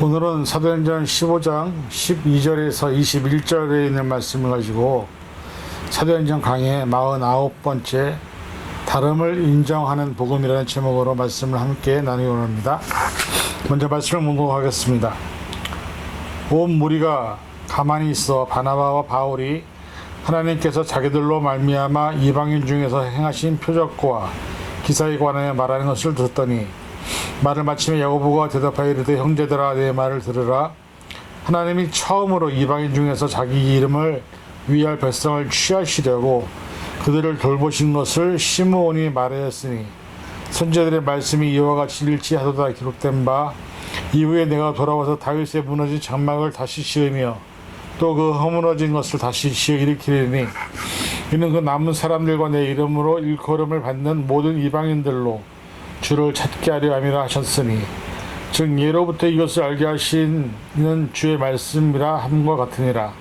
오늘은 사도행전 15장 12절에서 21절에 있는 말씀을 가지고 사도행전 강의 49번째 다름을 인정하는 복음이라는 제목으로 말씀을 함께 나누기 원합니다. 먼저 말씀을 묵묵하겠습니다. 온 무리가 가만히 있어 바나바와 바울이 하나님께서 자기들로 말미암아 이방인 중에서 행하신 표적과 기사에 관하여 말하는 것을 들었더니 말을 마치며 야고보가 대답하여 이르되 형제들아 내 말을 들으라. 하나님이 처음으로 이방인 중에서 자기 이름을 위할 백성을 취하시려고 그들을 돌보신 것을 시므온이 말하였으니 선지자들의 말씀이 이와 같이 일치하도다 기록된 바 이후에 내가 돌아와서 다윗의 무너진 장막을 다시 지으며 또 그 허물어진 것을 다시 지어 일으키리니 이는 그 남은 사람들과 내 이름으로 일컬음을 받는 모든 이방인들로 주를 찾게 하려 함이라 하셨으니 즉 예로부터 이것을 알게 하시는 주의 말씀이라 함과 같으니라.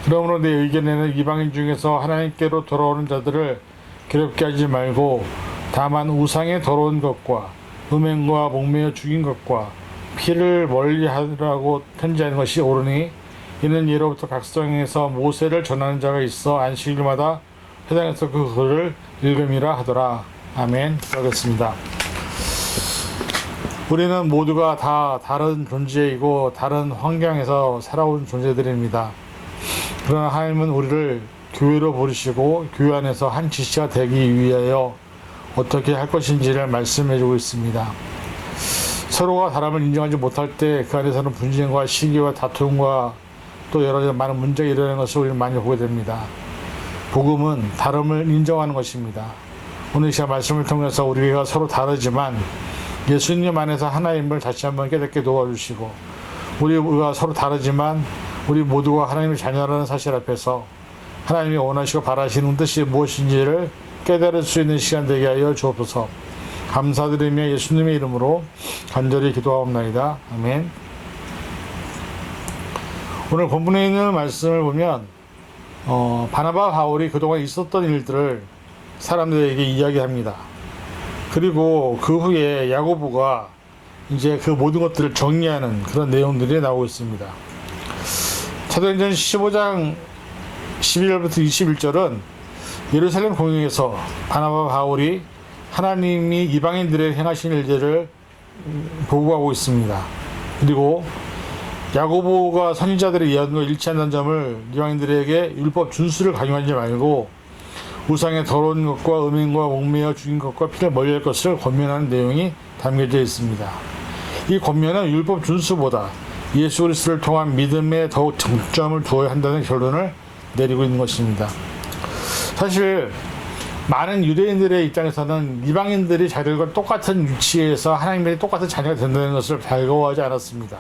그러므로 내 의견에는 이방인 중에서 하나님께로 돌아오는 자들을 괴롭게 하지 말고 다만 우상의 더러운 것과 음행과 목매어 죽인 것과 피를 멀리하라고 편지하는 것이 옳으니 이는 예로부터 각성에서 모세를 전하는 자가 있어 안식일마다 회당에서 그 글을 읽음이라 하더라. 아멘. 그러겠습니다. 우리는 모두가 다 다른 존재이고 다른 환경에서 살아온 존재들입니다. 그러나 하나님은 우리를 교회로 부르시고 교회 안에서 한 지체가 되기 위하여 어떻게 할 것인지를 말씀해주고 있습니다. 서로가 다름을 인정하지 못할 때 그 안에서는 분쟁과 시기와 다툼과 또 여러 가지 많은 문제가 일어나는 것을 우리는 많이 보게 됩니다. 복음은 다름을 인정하는 것입니다. 오늘 이 시간 말씀을 통해서 우리가 서로 다르지만 예수님 안에서 하나님을 다시 한번 깨닫게 도와주시고 우리가 서로 다르지만 우리 모두가 하나님의 자녀라는 사실 앞에서 하나님이 원하시고 바라시는 뜻이 무엇인지를 깨달을 수 있는 시간 되게 하여 주옵소서. 감사드리며 예수님의 이름으로 간절히 기도하옵나이다. 아멘. 오늘 본문에 있는 말씀을 보면 바나바 바울이 그동안 있었던 일들을 사람들에게 이야기합니다. 그리고 그 후에 야고보가 이제 그 모든 것들을 정리하는 그런 내용들이 나오고 있습니다. 사도행전 15장 11절부터 21절은 예루살렘 공회에서 바나바 바울이 하나님이 이방인들의 행하신 일들을 보고하고 있습니다. 그리고 야고보가 선지자들의 이야기와 일치한다는 점을 이방인들에게 율법 준수를 강요하지 말고 우상의 더러운 것과 음행과 목매어 죽인 것과 피를 멀리할 것을 권면하는 내용이 담겨져 있습니다. 이 권면은 율법 준수보다 예수 그리스도를 통한 믿음에 더욱 정점을 두어야 한다는 결론을 내리고 있는 것입니다. 사실 많은 유대인들의 입장에서는 이방인들이 자기들과 똑같은 위치에서 하나님의 똑같은 자녀가 된다는 것을 달가워하지 않았습니다.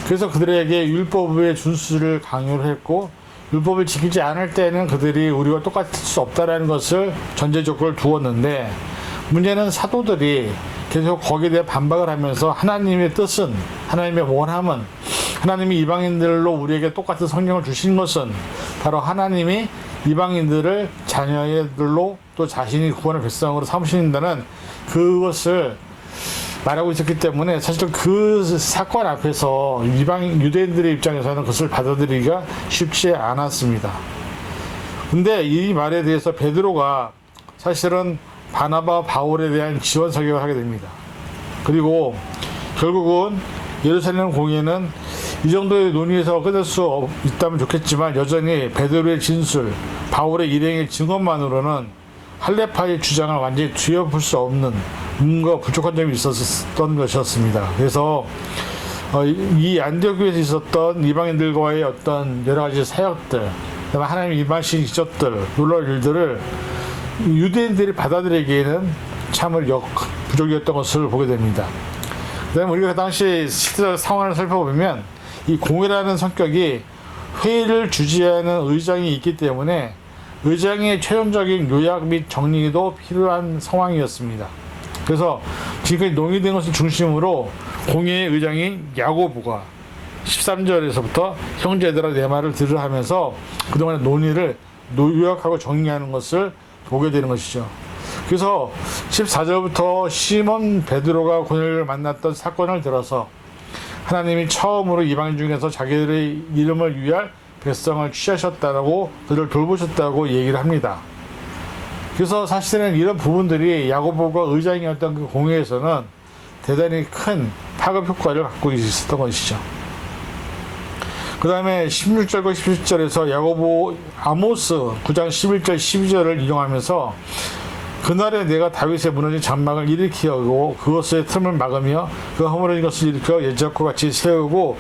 그래서 그들에게 율법의 준수를 강요를 했고 율법을 지키지 않을 때는 그들이 우리와 똑같을 수 없다는 것을 전제 조건을 두었는데 문제는 사도들이 계속 거기에 대해 반박을 하면서 하나님의 뜻은 하나님의 원함은 하나님이 이방인들로 우리에게 똑같은 성경을 주신 것은 바로 하나님이 이방인들을 자녀들로 또 자신이 구원의 백성으로 삼으신다는 그것을 말하고 있었기 때문에 사실 그 사건 앞에서 유대인들의 입장에서는 그것을 받아들이기가 쉽지 않았습니다. 근데 이 말에 대해서 베드로가 사실은 바나바 바울에 대한 지원 설교를 하게 됩니다. 그리고 결국은 예루살렘 공회는 이 정도의 논의에서 끝낼 수 있다면 좋겠지만 여전히 베드로의 진술, 바울의 일행의 증언만으로는 할례파의 주장을 완전히 뒤엎을 수 없는 뭔가 부족한 점이 있었던 것이었습니다. 그래서 이 안디옥교에서 있었던 이방인들과의 어떤 여러 가지 사역들, 그다음에 하나님의 임하신 기적들, 놀라운 일들을 유대인들이 받아들이기에는 참을 부족이었던 것을 보게 됩니다. 그다음에 우리가 그 당시 시대적 상황을 살펴보면 이 공회라는 성격이 회의를 주재하는 의장이 있기 때문에 의장의 최종적인 요약 및 정리도 필요한 상황이었습니다. 그래서 지금까지 논의된 것을 중심으로 공회의 의장인 야고보가 13절에서부터 형제들아 내 말을 들으라 하면서 그동안의 논의를 요약하고 정리하는 것을 보게 되는 것이죠. 그래서 14절부터 시몬 베드로가 고넬료를 만났던 사건을 들어서 하나님이 처음으로 이방인 중에서 자기들의 이름을 위할 백성을 취하셨다고 그들을 돌보셨다고 얘기를 합니다. 그래서 사실은 이런 부분들이 야고보가 의장이었던 그 공회에서는 대단히 큰 파급 효과를 갖고 있었던 것이죠. 그 다음에 16절과 17절에서 야고보 아모스 9장 11절 12절을 인용하면서 그날에 내가 다윗의 무너진 장막을 일으키고 그것의 틈을 막으며 그 허물어진 것을 일으켜 예전과 같이 세우고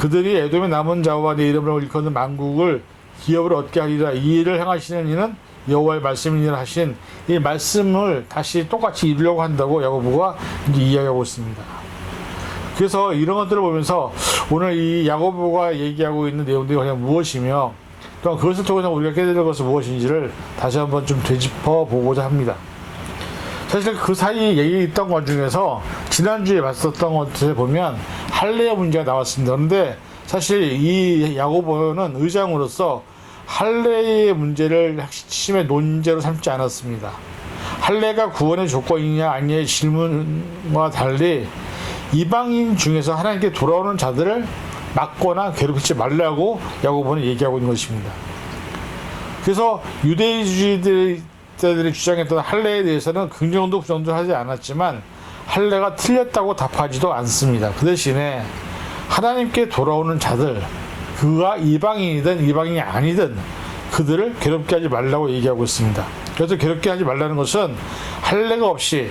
그들이 에돔의 남은 자와 내 이름을 일컫는 만국을 기업을 얻게 하리라. 이 일을 행하시는 이는 여호와의 말씀이니라 하신 이 말씀을 다시 똑같이 이루려고 한다고 야고보가 이제 이야기하고 있습니다. 그래서 이런 것들을 보면서 오늘 이 야고보가 얘기하고 있는 내용들이 과연 무엇이며 또 그것을 통해서 우리가 깨달을 것은 무엇인지를 다시 한번 좀 되짚어 보고자 합니다. 사실 그 사이에 얘기했던 것 중에서 지난주에 봤었던 것을 보면 할례의 문제가 나왔습니다. 그런데 사실 이 야고보는 의장으로서 할례의 문제를 핵심의 논제로 삼지 않았습니다. 할례가 구원의 조건이냐 아니냐의 질문과 달리 이방인 중에서 하나님께 돌아오는 자들을 막거나 괴롭히지 말라고 야고보는 얘기하고 있는 것입니다. 그래서 유대주의들이 주장했던 할례에 대해서는 긍정도 부정도 하지 않았지만 할례가 틀렸다고 답하지도 않습니다. 그 대신에 하나님께 돌아오는 자들, 그가 이방인이든 이방인이 아니든 그들을 괴롭게 하지 말라고 얘기하고 있습니다. 그래서 괴롭게 하지 말라는 것은 할례가 없이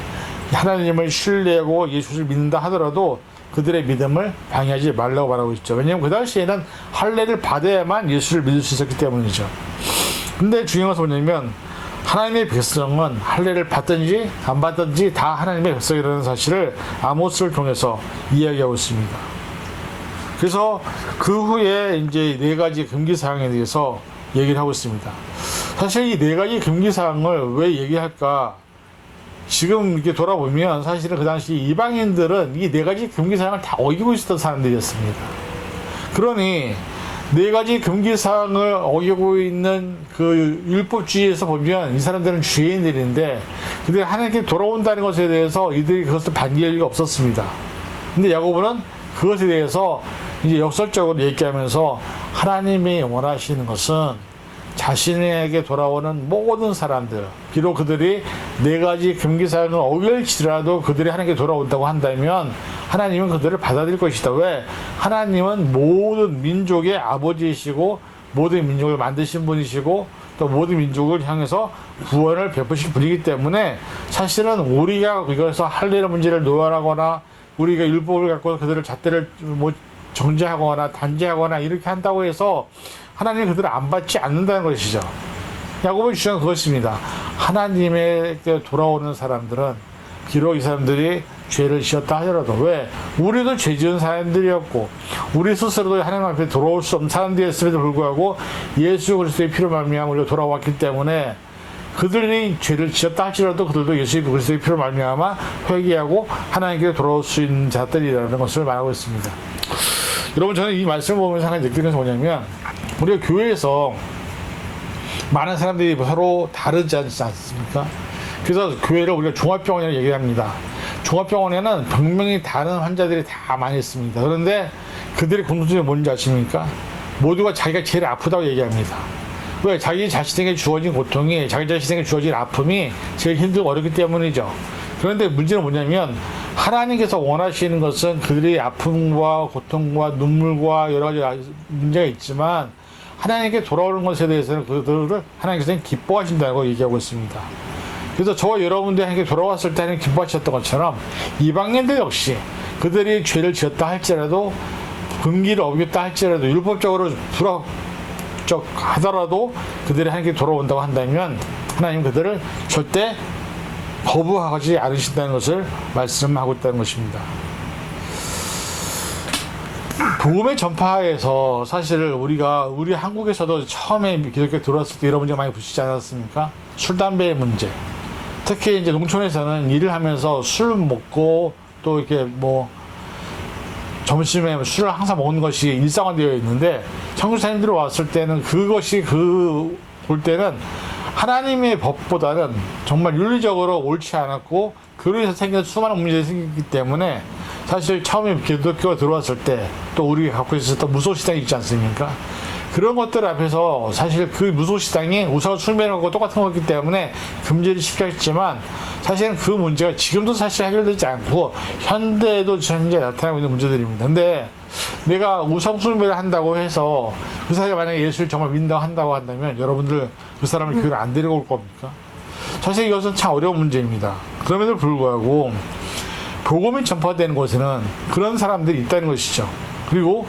하나님을 신뢰하고 예수를 믿는다 하더라도 그들의 믿음을 방해하지 말라고 말하고 있죠. 왜냐하면 그 당시에는 할례를 받아야만 예수를 믿을 수 있었기 때문이죠. 근데 중요한 것은 뭐냐면 하나님의 백성은 할례를 받든지 안 받든지 다 하나님의 백성이라는 사실을 아모스를 통해서 이야기하고 있습니다. 그래서 그 후에 이제 네 가지 금기 사항에 대해서 얘기를 하고 있습니다. 사실 이 네 가지 금기 사항을 왜 얘기할까? 지금 이렇게 돌아보면 사실은 그 당시 이방인들은 이 네 가지 금기 사항을 다 어기고 있었던 사람들이었습니다. 그러니 네 가지 금기 사항을 어기고 있는 그 율법주의에서 보면 이 사람들은 죄인들인데 근데 하나님께 돌아온다는 것에 대해서 이들이 그것을 반기할 리가 없었습니다. 근데 야고보는 그것에 대해서 이제 역설적으로 얘기하면서 하나님이 원하시는 것은 자신에게 돌아오는 모든 사람들, 비록 그들이 네 가지 금기사항을 어길지라도 그들이 하나님께 돌아온다고 한다면 하나님은 그들을 받아들일 것이다. 왜? 하나님은 모든 민족의 아버지이시고 모든 민족을 만드신 분이시고 또 모든 민족을 향해서 구원을 베푸신 분이기 때문에 사실은 우리가 이것에서 할례의 문제를 노열하거나 우리가 율법을 갖고 그들을 잣대를 뭐 정죄하거나 단죄하거나 이렇게 한다고 해서 하나님이 그들을 안 받지 않는다는 것이죠. 야고보의 주장은 그것입니다. 하나님에게 돌아오는 사람들은 비록 이 사람들이 죄를 지었다 하더라도 왜? 우리도 죄 지은 사람들이었고 우리 스스로도 하나님 앞에 돌아올 수 없는 사람들이었음에도 불구하고 예수 그리스도의 피로 말미암아 우리가 돌아왔기 때문에 그들이 죄를 지었다 할지라도 그들도 예수 그리스도의 피로 말미암아 회개하고 하나님께 돌아올 수 있는 자들이라는 것을 말하고 있습니다. 여러분 저는 이 말씀을 보면서 하나 느끼는 것이 뭐냐면 우리가 교회에서 많은 사람들이 서로 다르지 않습니까? 그래서 교회를 우리가 종합병원이라고 얘기합니다. 종합병원에는 병명이 다른 환자들이 다 많이 있습니다. 그런데 그들의 공통점이 뭔지 아십니까? 모두가 자기가 제일 아프다고 얘기합니다. 왜? 자기 자신에게 주어진 고통이, 자기 자신에게 주어진 아픔이 제일 힘들고 어렵기 때문이죠. 그런데 문제는 뭐냐면 하나님께서 원하시는 것은 그들의 아픔과 고통과 눈물과 여러 가지 문제가 있지만 하나님께 돌아오는 것에 대해서는 그들을 하나님께서는 기뻐하신다고 얘기하고 있습니다. 그래서 저와 여러분들이 하나님께 돌아왔을 때 하나님 기뻐하셨던 것처럼 이방인들 역시 그들이 죄를 지었다 할지라도 금기를 어겼다 할지라도 율법적으로 불합격하더라도 그들이 하나님께 돌아온다고 한다면 하나님 그들을 절대 거부하지 않으신다는 것을 말씀하고 있다는 것입니다. 복음의 전파에서 사실 우리 한국에서도 처음에 기독교에 들어왔을 때 이런 문제가 많이 부딪히지 않았습니까? 술, 담배의 문제. 특히 이제 농촌에서는 일을 하면서 술 먹고 또 이렇게 뭐 점심에 술을 항상 먹는 것이 일상화되어 있는데 선교사님들이 왔을 때는 그것이 볼 때는 하나님의 법보다는 정말 윤리적으로 옳지 않았고 그로 인해서 생긴 수많은 문제들이 생기기 때문에 사실 처음에 기독교가 들어왔을 때 또 우리가 갖고 있었던 무속시당이 있지 않습니까? 그런 것들 앞에서 사실 그 무속시당이 우상을 숭배하는 것과 똑같은 거기 때문에 금지를 시켰지만 사실은 그 문제가 지금도 사실 해결되지 않고 현대에도 현재 나타나고 있는 문제들입니다. 근데 내가 우상 숭배를 한다고 해서 그 사람이 만약에 예수를 정말 믿는다고 한다고 한다면 여러분들 그 사람을 교회를 안 데리고 올 겁니까? 사실 이것은 참 어려운 문제입니다. 그럼에도 불구하고 복음이 전파되는 곳에는 그런 사람들이 있다는 것이죠. 그리고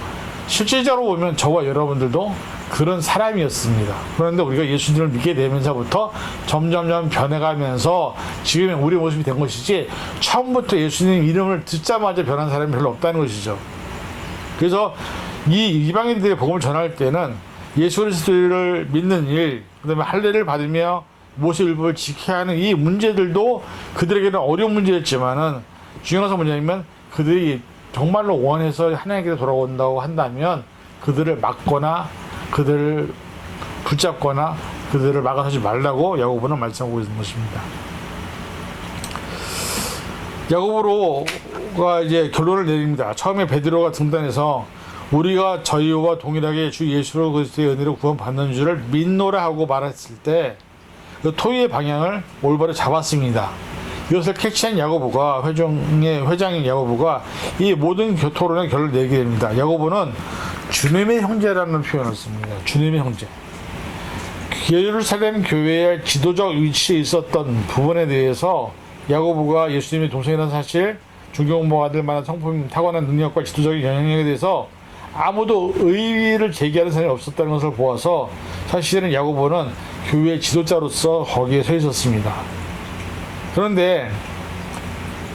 실질적으로 보면 저와 여러분들도 그런 사람이었습니다. 그런데 우리가 예수님을 믿게 되면서부터 점점점 변해가면서 지금의 우리 모습이 된 것이지 처음부터 예수님 이름을 듣자마자 변한 사람이 별로 없다는 것이죠. 그래서 이 이방인들의 복음을 전할 때는 예수 그리스도를 믿는 일, 그 다음에 할례를 받으며 모세율법을 지켜야 하는 이 문제들도 그들에게는 어려운 문제였지만은 중요한 것은 뭐냐면 그들이 정말로 원해서 하나님께로 돌아온다고 한다면 그들을 막거나 그들을 붙잡거나 그들을 막아서지 말라고 야고보는 말씀하고 있는 것입니다. 야고보가 이제 결론을 내립니다. 처음에 베드로가 등단해서 우리가 저희와 동일하게 주 예수 그리스도의 은혜로 구원받는 줄을 믿노라 하고 말했을 때 그 토의의 방향을 올바로 잡았습니다. 이것을 캐치한 야고보가 회장인 야고보가 이 모든 토론의 결론을 내게 됩니다. 야고보는 주님의 형제라는 표현을 씁니다. 주님의 형제. 예루살렘 교회의 지도적 위치에 있었던 부분에 대해서 야고보가 예수님의 동생이라는 사실, 중경공부받을 만한 성품, 타고난 능력과 지도적인 영향력에 대해서 아무도 의의를 제기하는 사람이 없었다는 것을 보아서 사실은 야고보는 교회의 지도자로서 거기에 서 있었습니다. 그런데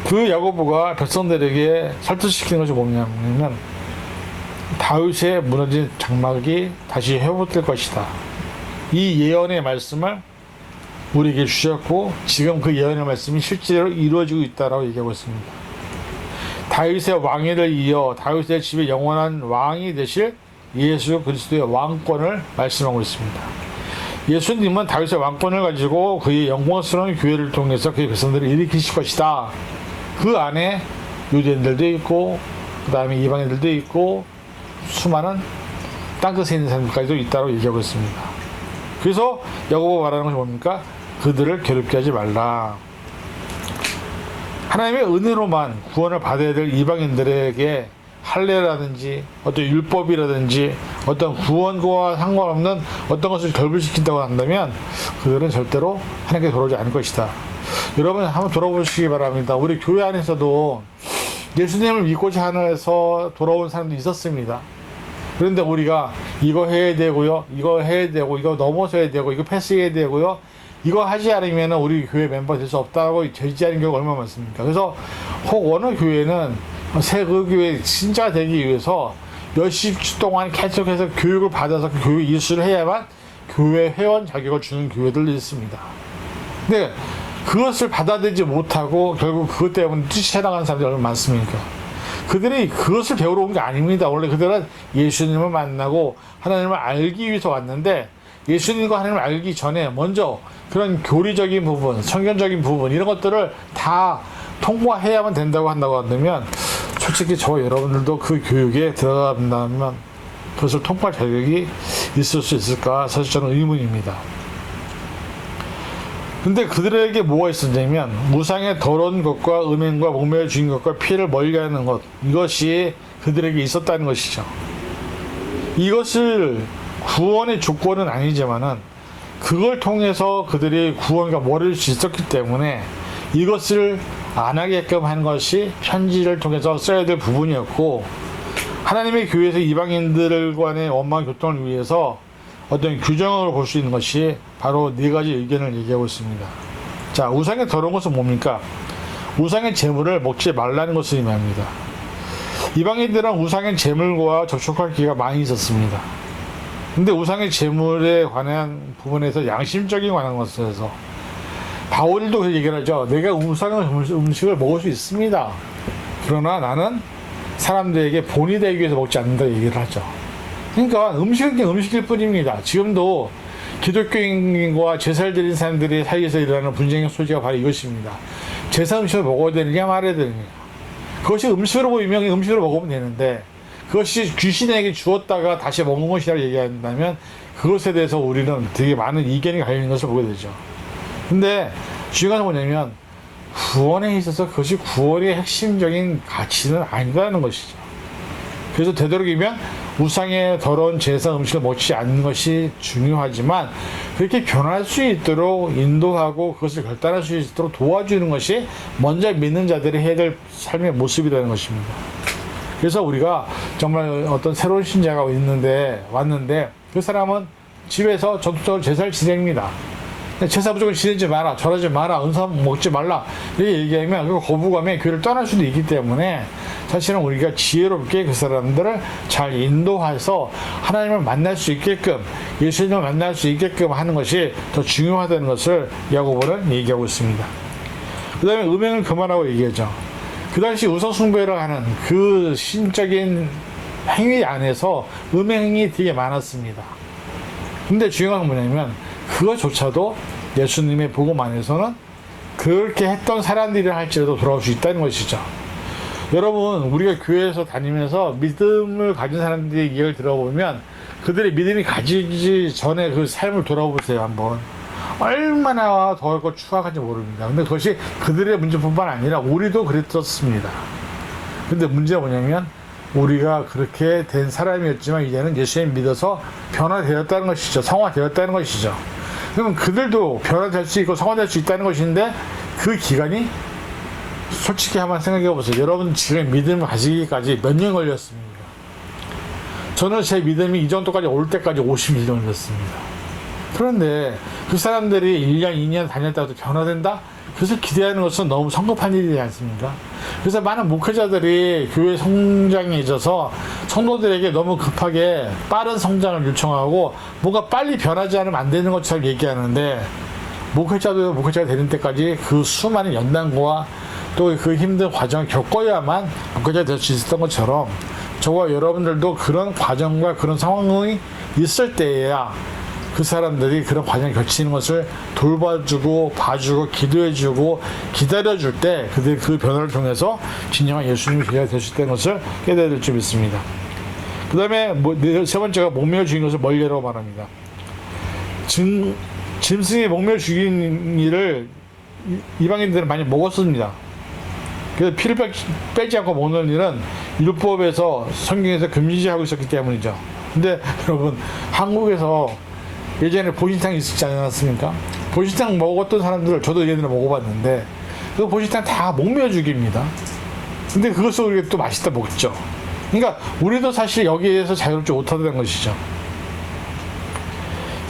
그 야고보가 백성들에게 설득시키는 것이 뭐냐면 다윗의 무너진 장막이 다시 회복될 것이다. 이 예언의 말씀을 우리에게 주셨고 지금 그 예언의 말씀이 실제로 이루어지고 있다라고 얘기하고 있습니다. 다윗의 왕위를 이어 다윗의 집에 영원한 왕이 되실 예수 그리스도의 왕권을 말씀하고 있습니다. 예수님은 다윗의 왕권을 가지고 그의 영광스러운 교회를 통해서 그의 백성들을 일으키실 것이다. 그 안에 유대인들도 있고 그 다음에 이방인들도 있고 수많은 땅끝에 있는 사람들까지도 있다고 얘기하고 있습니다. 그래서 야고보가 말하는 것이 뭡니까? 그들을 괴롭게 하지 말라. 하나님의 은혜로만 구원을 받아야 될 이방인들에게 할례라든지 어떤 율법이라든지 어떤 구원과 상관없는 어떤 것을 결부시킨다고 한다면 그들은 절대로 하나님께 돌아오지 않을 것이다. 여러분 한번 돌아보시기 바랍니다. 우리 교회 안에서도 예수님을 믿고자 해서 돌아온 사람도 있었습니다. 그런데 우리가 이거 해야 되고요, 이거 해야 되고, 이거 넘어서야 되고, 이거 패스해야 되고요, 이거 하지 않으면 우리 교회 멤버 될 수 없다고 제지하는 경우가 얼마나 많습니까? 그래서 혹 어느 교회는 새 그 교회 신자가 되기 위해서 몇십 주 동안 계속해서 교육을 받아서 그 교육 이수를 해야만 교회 회원 자격을 주는 교회들도 있습니다. 근데 그것을 받아들이지 못하고 결국 그것 때문에 뛰쳐나가는 사람들이 얼마나 많습니까? 그들이 그것을 배우러 온 게 아닙니다. 원래 그들은 예수님을 만나고 하나님을 알기 위해서 왔는데 예수님과 하나님을 알기 전에 먼저 그런 교리적인 부분, 성경적인 부분 이런 것들을 다 통과해야만 된다고 한다면 솔직히 저와 여러분들도 그 교육에 들어간다면 그것을 통과할 자격이 있을 수 있을까? 사실 저는 의문입니다. 근데 그들에게 뭐가 있었냐면 우상의 더러운 것과 음행과 목매어 죽인 것과 피해를 멀리하는 것, 이것이 그들에게 있었다는 것이죠. 이것을 구원의 조건은 아니지만은 그걸 통해서 그들이 구원과 머리를 수 있었기 때문에 이것을 안 하게끔 하는 것이 편지를 통해서 써야 될 부분이었고, 하나님의 교회에서 이방인들 간의 원망 교통을 위해서 어떤 규정을 볼 수 있는 것이 바로 네 가지 의견을 얘기하고 있습니다. 자, 우상의 더러운 것은 뭡니까? 우상의 재물을 먹지 말라는 것을 의미합니다. 이방인들은 우상의 재물과 접촉할 기회가 많이 있었습니다. 근데 우상의 재물에 관한 부분에서 양심적인 관한 것에서 바울도 얘기를 하죠. 내가 우상의 음식을 먹을 수 있습니다. 그러나 나는 사람들에게 본이 되기 위해서 먹지 않는다 얘기를 하죠. 그러니까 음식은 그냥 음식일 뿐입니다. 지금도 기독교인과 제사를 드린 사람들이 사이에서 일어나는 분쟁의 소지가 바로 이것입니다. 제사 음식을 먹어야 되느냐 말아야 되느냐. 그것이 음식으로 보이면 음식으로 먹으면 되는데, 그것이 귀신에게 주었다가 다시 먹는 것이라고 얘기한다면 그것에 대해서 우리는 되게 많은 이견이 갈리는 것을 보게 되죠. 근데 중요한 건 뭐냐면, 구원에 있어서 그것이 구원의 핵심적인 가치는 아니라는 것이죠. 그래서 되도록이면 우상의 더러운 제사 음식을 먹지 않는 것이 중요하지만, 그렇게 변할 수 있도록 인도하고 그것을 결단할 수 있도록 도와주는 것이 먼저 믿는 자들이 해야 될 삶의 모습이라는 것입니다. 그래서 우리가 정말 어떤 새로운 신자가 왔는데 그 사람은 집에서 전통적으로 제사를 지냅니다. 제사 무조건 지내지 마라, 절하지 마라, 은사 먹지 말라 이렇게 얘기하면 그 거부감에 교회를 떠날 수도 있기 때문에, 사실은 우리가 지혜롭게 그 사람들을 잘 인도해서 하나님을 만날 수 있게끔, 예수님을 만날 수 있게끔 하는 것이 더 중요하다는 것을 야고보는 얘기하고 있습니다. 그 다음에 음행을 그만하고 얘기하죠. 그 당시 우상숭배를 하는 그 신적인 행위 안에서 음행이 되게 많았습니다. 근데 중요한 건 뭐냐면, 그것조차도 예수님의 복음 안에서는 그렇게 했던 사람들이 할지라도 돌아올 수 있다는 것이죠. 여러분, 우리가 교회에서 다니면서 믿음을 가진 사람들의 이야기를 들어보면 그들의 믿음이 가지기 전에 그 삶을 돌아보세요. 한번 얼마나 더하고 추악한지 모릅니다. 근데 그것이 그들의 문제뿐만 아니라 우리도 그랬었습니다. 근데 문제가 뭐냐면, 우리가 그렇게 된 사람이었지만 이제는 예수님 믿어서 변화되었다는 것이죠. 성화되었다는 것이죠. 그럼 그들도 변화될 수 있고 성화될 수 있다는 것인데, 그 기간이 솔직히 한번 생각해 보세요. 여러분 지금 믿음을 가지기까지 몇 년 걸렸습니까? 저는 제 믿음이 이 정도까지 올 때까지 51년 걸렸습니다. 그런데 그 사람들이 1년, 2년 다녔다고 변화된다? 그래서 기대하는 것은 너무 성급한 일이지 않습니까? 그래서 많은 목회자들이 교회 성장에 있어서 성도들에게 너무 급하게 빠른 성장을 요청하고 뭔가 빨리 변하지 않으면 안 되는 것처럼 얘기하는데, 목회자도 목회자가 되는 때까지 그 수많은 연단과 또 그 힘든 과정을 겪어야만 목회자가 될 수 있었던 것처럼, 저와 여러분들도 그런 과정과 그런 상황이 있을 때에야 그 사람들이 그런 과정을 거치는 것을 돌봐주고 봐주고 기도해주고 기다려줄 때 그들이 그 변화를 통해서 진정한 예수님의 제자가 될 수 있다는 것을 깨달아야 될 줄 믿습니다. 그 다음에 세 번째가 목매어 죽인 것을 멀리하라고 말합니다. 짐승이 목매어 죽인 일을 이방인들은 많이 먹었습니다. 그래서 피를 빼지 않고 먹는 일은 율법에서 성경에서 금지하고 있었기 때문이죠. 근데 여러분, 한국에서 예전에 보신탕이 있었지 않았습니까? 보신탕 먹었던 사람들을 저도 예전에 먹어봤는데, 그 보신탕 다 목매어 죽입니다. 근데 그것을 우리가 또 맛있다 먹죠. 그러니까 우리도 사실 여기에서 자유롭지 못하다는 것이죠.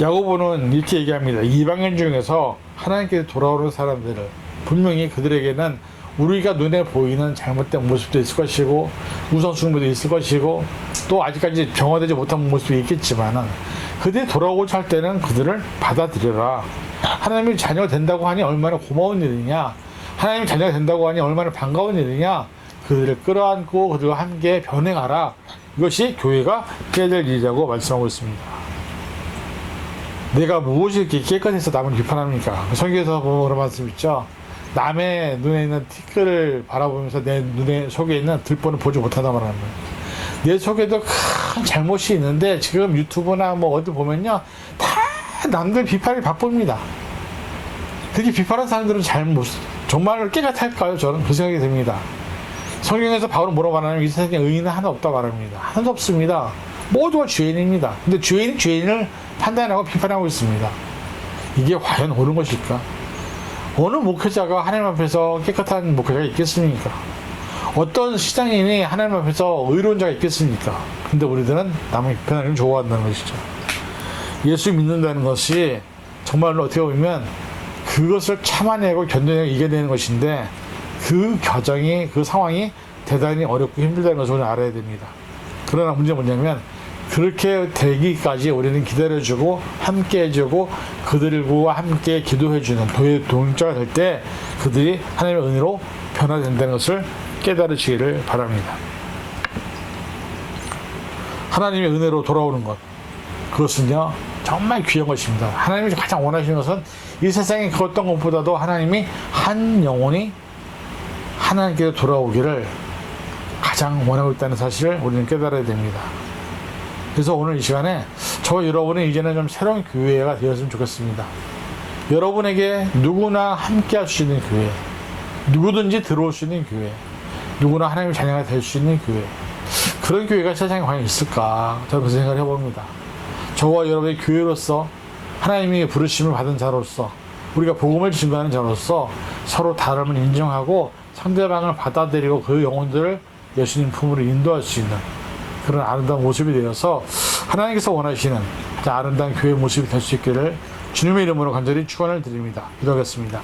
야고보는 이렇게 얘기합니다. 이방인 중에서 하나님께 돌아오는 사람들을, 분명히 그들에게는 우리가 눈에 보이는 잘못된 모습도 있을 것이고 우상숭배도 있을 것이고 또 아직까지 정화되지 못한 모습이 있겠지만은, 그들이 돌아오고자 할 때는 그들을 받아들여라. 하나님의 자녀가 된다고 하니 얼마나 고마운 일이냐, 하나님의 자녀가 된다고 하니 얼마나 반가운 일이냐, 그들을 끌어안고 그들과 함께 변행하라. 이것이 교회가 해야 될 일이라고 말씀하고 있습니다. 내가 무엇이 이렇게 깨끗해서 남을 비판합니까? 성경에서 보면 그런 말씀 있죠. 남의 눈에 있는 티끌을 바라보면서 내 눈에 속에 있는 들보는 보지 못하다 말하는 거예요. 내 속에도 큰 잘못이 있는데 지금 유튜브나 뭐 어디 보면요, 다 남들 비판이 바쁩니다. 그렇게 비판하는 사람들은 정말 깨끗할까요? 저는 그 생각이 듭니다. 성경에서 바울은 뭐라고 말하냐면, 이 세상에 의인은 하나 없다고 말합니다. 하나도 없습니다. 모두가 죄인입니다. 근데 죄인이 죄인을 판단하고 비판하고 있습니다. 이게 과연 옳은 것일까? 어느 목회자가 하나님 앞에서 깨끗한 목회자가 있겠습니까? 어떤 시장인이 하나님 앞에서 의로운 자가 있겠습니까? 근데 우리들은 남의 비판을 좋아한다는 것이죠. 예수 믿는다는 것이 정말로 어떻게 보면 그것을 참아내고 견뎌내고 이겨내는 것인데, 그 과정이, 그 상황이 대단히 어렵고 힘들다는 것을 우리는 알아야 됩니다. 그러나 문제는 뭐냐면, 그렇게 되기까지 우리는 기다려주고 함께 해주고 그들과 함께 기도해주는 동역자가 될 때 그들이 하나님의 은혜로 변화된다는 것을 깨달으시기를 바랍니다. 하나님의 은혜로 돌아오는 것, 그것은요 정말 귀한 것입니다. 하나님이 가장 원하시는 것은 이 세상에 그 어떤 것보다도 하나님이 한 영혼이 하나님께로 돌아오기를 가장 원하고 있다는 사실을 우리는 깨달아야 됩니다. 그래서 오늘 이 시간에 저와 여러분이 이제는 좀 새로운 교회가 되었으면 좋겠습니다. 여러분에게 누구나 함께 할 수 있는 교회, 누구든지 들어올 수 있는 교회, 누구나 하나님의 자녀가 될 수 있는 교회, 그런 교회가 세상에 과연 있을까? 저는 그 생각을 해봅니다. 저와 여러분의 교회로서 하나님의 부르심을 받은 자로서 우리가 복음을 증거하는 자로서 서로 다름을 인정하고 상대방을 받아들이고 그 영혼들을 예수님 품으로 인도할 수 있는 그런 아름다운 모습이 되어서 하나님께서 원하시는 아름다운 교회 모습이 될 수 있기를 주님의 이름으로 간절히 축원을 드립니다. 기도하겠습니다.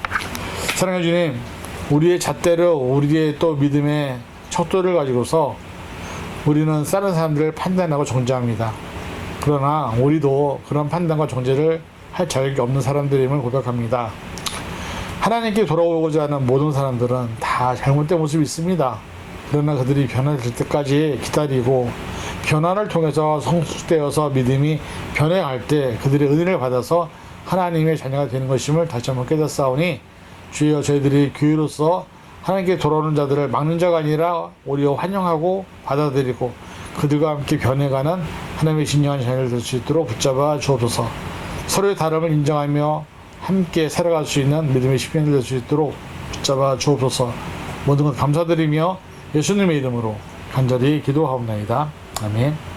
사랑해 주님, 우리의 잣대로 우리의 또 믿음의 척도를 가지고서 우리는 다른 사람들을 판단하고 정죄합니다. 그러나 우리도 그런 판단과 정죄를 할 자격이 없는 사람들임을 고백합니다. 하나님께 돌아오고자 하는 모든 사람들은 다 잘못된 모습이 있습니다. 그러나 그들이 변화될 때까지 기다리고 변화를 통해서 성숙되어서 믿음이 변해갈 때 그들의 은혜를 받아서 하나님의 자녀가 되는 것임을 다시 한번 깨닫사오니 주여 저희들이 교회로서 하나님께 돌아오는 자들을 막는 자가 아니라 오히려 환영하고 받아들이고 그들과 함께 변해가는 하나님의 진정한 자녀를 될 수 있도록 붙잡아 주옵소서. 서로의 다름을 인정하며 함께 살아갈 수 있는 믿음의 시민들 될 수 있도록 붙잡아 주옵소서. 모든 것 감사드리며 예수님의 이름으로 간절히 기도하옵나이다. 아멘.